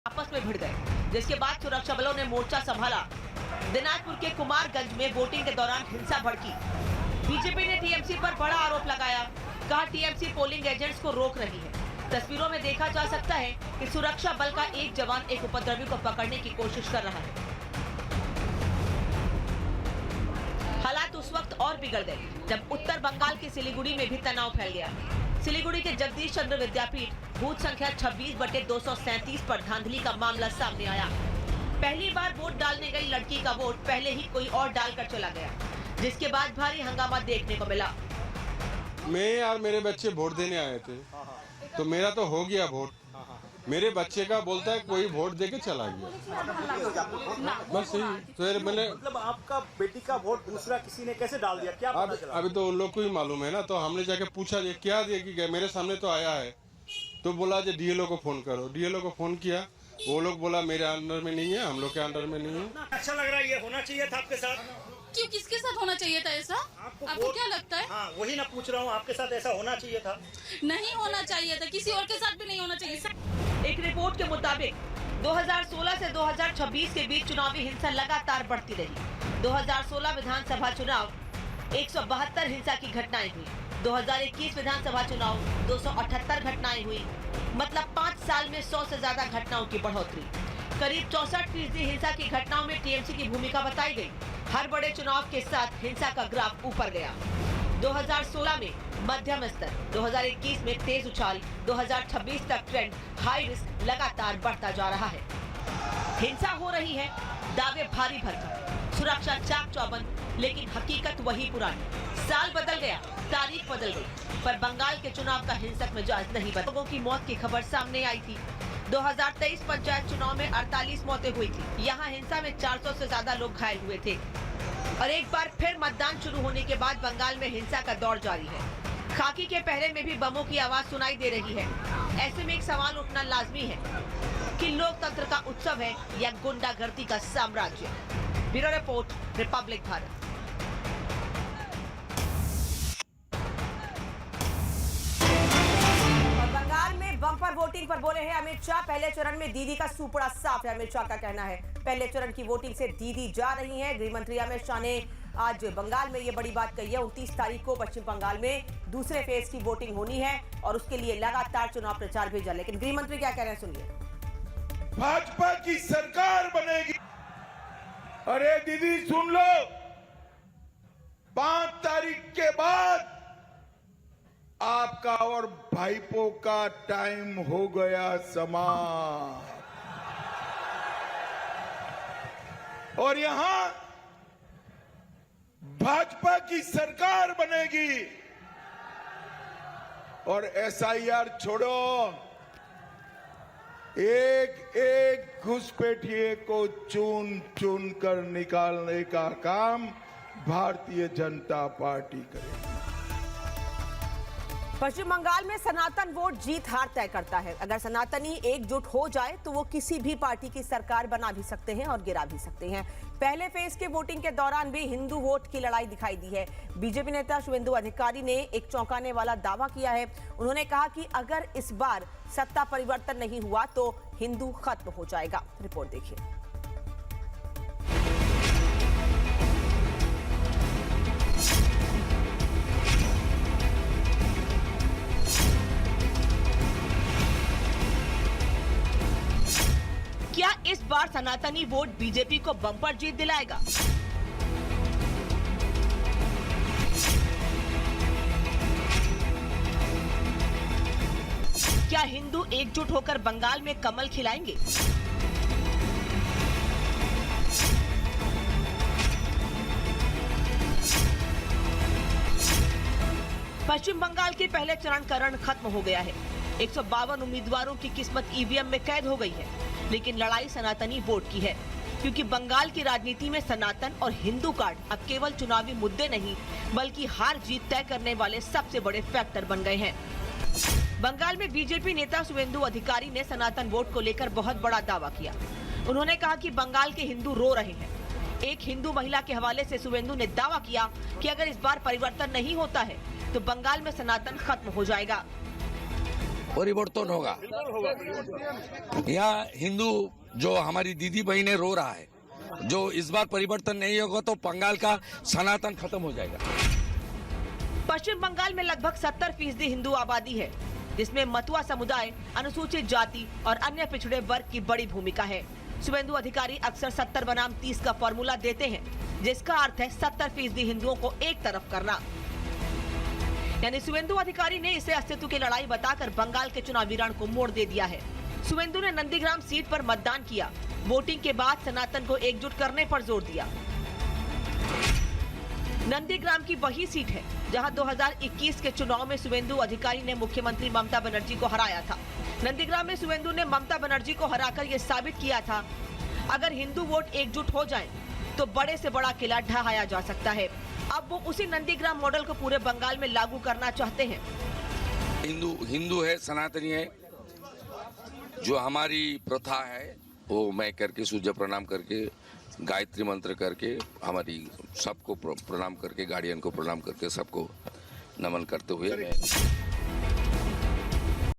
आपस में भिड़ गए, जिसके बाद सुरक्षा बलों ने मोर्चा संभाला। दिनाजपुर के कुमारगंज में वोटिंग के दौरान हिंसा भड़की। बीजेपी ने टीएमसी पर बड़ा आरोप लगाया, कहा टीएमसी पोलिंग एजेंट्स को रोक रही है। तस्वीरों में देखा जा सकता है कि सुरक्षा बल का एक जवान एक उपद्रवी को पकड़ने की कोशिश कर रहा है। हालात उस वक्त और बिगड़ गए जब उत्तर बंगाल के सिलीगुड़ी में भी तनाव फैल गया। सिलीगुड़ी के जगदीश चंद्र विद्यापीठ बूथ संख्या 26/237 पर धांधली का मामला सामने आया। पहली बार वोट डालने गई लड़की का वोट पहले ही कोई और डालकर चला गया, जिसके बाद भारी हंगामा देखने को मिला। मैं और मेरे बच्चे वोट देने आए थे, तो मेरा तो हो गया वोट। मेरे बच्चे का बोलता है कोई वोट देके चला गया, बस यही। तो मैंने मतलब आपका बेटी का वोट दूसरा किसी ने कैसे डाल दिया, क्या पता चला? अभी तो उन लोग को ही मालूम है ना, तो हमने जाके पूछा ये क्या दे कि गया, मेरे सामने तो आया है। तो बोला जो डीएलओ को फोन करो, डीएलओ को फोन किया, वो लोग बोला मेरे अंडर में नहीं है, हम लोग के अंडर में नहीं है। अच्छा लग रहा है, ये होना चाहिए था आपके साथ। क्यों, किसके साथ होना चाहिए था ऐसा? आपको क्या लगता है? हाँ, वही ना पूछ रहा हूँ, आपके साथ ऐसा होना चाहिए था? नहीं होना चाहिए था, किसी और के साथ भी नहीं होना चाहिए। एक रिपोर्ट के मुताबिक 2016 से 2026 के बीच चुनावी हिंसा लगातार बढ़ती रही। 2016 विधानसभा चुनाव 172 हिंसा की घटनाएं हुई। 2021 विधानसभा चुनाव 278 घटनाएं हुई। मतलब 5 साल में 100 से ज्यादा घटनाओं की बढ़ोतरी। करीब 64% हिंसा की घटनाओं में टीएमसी की भूमिका बताई गई। हर बड़े चुनाव के साथ हिंसा का ग्राफ ऊपर गया। 2016 में मध्यम स्तर, 2021 में तेज उछाल, 2026 तक ट्रेंड हाई रिस्क लगातार बढ़ता जा रहा है। हिंसा हो रही है, दावे भारी भरकम, सुरक्षा चाक चौबंद, लेकिन हकीकत वही पुरानी। साल बदल गया, तारीख बदल गई, पर बंगाल के चुनाव का हिंसक मिजाज नहीं बदला। लोगों की मौत की खबर सामने आई थी। 2023 पंचायत चुनाव में 48 मौतें हुई थी। यहाँ हिंसा में 400 से ज्यादा लोग घायल हुए थे। और एक बार फिर मतदान शुरू होने के बाद बंगाल में हिंसा का दौर जारी है। खाकी के पहरे में भी बमों की आवाज सुनाई दे रही है। ऐसे में एक सवाल उठना लाजमी है कि लोकतंत्र का उत्सव है या गुंडागर्दी का साम्राज्य। Bureau report, Republic Bharat. Bengal में बम्पर वोटिंग पर बोले हैं अमित शाह। पहले चरण में दीदी का सूपड़ा साफ है, अमित शाह का कहना है। पहले चरण की वोटिंग से दीदी जा रही हैं। गृह मंत्री अमित शाह ने आज बंगाल में ये बड़ी बात कही है। 29 तारीख को पश्चिम बंगाल में दूसरे फेज की वोटिंग होनी है और उसके लिए लगातार चुनाव प्रचार भेजा। लेकिन गृह मंत्री क्या कह रहे हैं, सुनिए। भाजपा की सरकार बनेगी। अरे दीदी सुन लो, 5 तारीख के बाद आपका और भाईपो का टाइम हो गया समाप्त। और यहां भाजपा की सरकार बनेगी और एसआईआर छोड़ो, एक एक घुसपैठिए को चुन चुन कर निकालने का काम भारतीय जनता पार्टी करेगी। पश्चिम बंगाल में सनातन वोट जीत हार तय करता है। अगर सनातनी एकजुट हो जाए तो वो किसी भी पार्टी की सरकार बना भी सकते हैं और गिरा भी सकते हैं। पहले फेज के वोटिंग के दौरान भी हिंदू वोट की लड़ाई दिखाई दी है। बीजेपी नेता शुवेंदु अधिकारी ने एक चौंकाने वाला दावा किया है। उन्होंने कहा कि अगर इस बार सत्ता परिवर्तन नहीं हुआ तो हिंदू खत्म हो जाएगा। रिपोर्ट देखिए। क्या इस बार सनातनी वोट बीजेपी को बम्पर जीत दिलाएगा? क्या हिंदू एकजुट होकर बंगाल में कमल खिलाएंगे? पश्चिम बंगाल के पहले चरण का रण खत्म हो गया है। 152 उम्मीदवारों की किस्मत ईवीएम में कैद हो गई है, लेकिन लड़ाई सनातनी वोट की है, क्योंकि बंगाल की राजनीति में सनातन और हिंदू कार्ड अब केवल चुनावी मुद्दे नहीं बल्कि हार जीत तय करने वाले सबसे बड़े फैक्टर बन गए हैं। बंगाल में बीजेपी नेता शुवेंदु अधिकारी ने सनातन वोट को लेकर बहुत बड़ा दावा किया। उन्होंने कहा कि बंगाल के हिंदू रो रहे हैं। एक हिंदू महिला के हवाले से शुवेंदु ने दावा किया कि अगर इस बार परिवर्तन नहीं होता है तो बंगाल में सनातन खत्म हो जाएगा। परिवर्तन होगा। यहाँ हिंदू जो हमारी दीदी बहनें रो रहा है, जो इस बार परिवर्तन नहीं होगा तो बंगाल का सनातन खत्म हो जाएगा। पश्चिम बंगाल में लगभग 70% हिंदू आबादी है, जिसमें मतुआ समुदाय, अनुसूचित जाति और अन्य पिछड़े वर्ग की बड़ी भूमिका है। शुभेंदु अधिकारी अक्सर 70 बनाम 30 का फॉर्मूला देते हैं, जिसका अर्थ है 70% हिंदुओं को एक तरफ करना। यानी शुभेंदु अधिकारी ने इसे अस्तित्व की लड़ाई बताकर बंगाल के चुनावी रण को मोड़ दे दिया है। शुभेंदु ने नंदीग्राम सीट पर मतदान किया, वोटिंग के बाद सनातन को एकजुट करने पर जोर दिया। नंदीग्राम की वही सीट है जहां 2021 के चुनाव में शुभेंदु अधिकारी ने मुख्यमंत्री ममता बनर्जी को हराया था। नंदीग्राम में शुभेंदु ने ममता बनर्जी को हराकर ये साबित किया था, अगर हिंदू वोट एकजुट हो जाएं, तो बड़े से बड़ा किला ढहाया जा सकता है। अब वो उसी नंदीग्राम मॉडल को पूरे बंगाल में लागू करना चाहते हैं। हिंदू है, सनातनी है, जो हमारी प्रथा है वो मैं करके सूर्य प्रणाम करके, गायत्री मंत्र करके, हमारी सबको प्रणाम करके, गार्डियन को प्रणाम करके, सबको नमन करते हुए मैं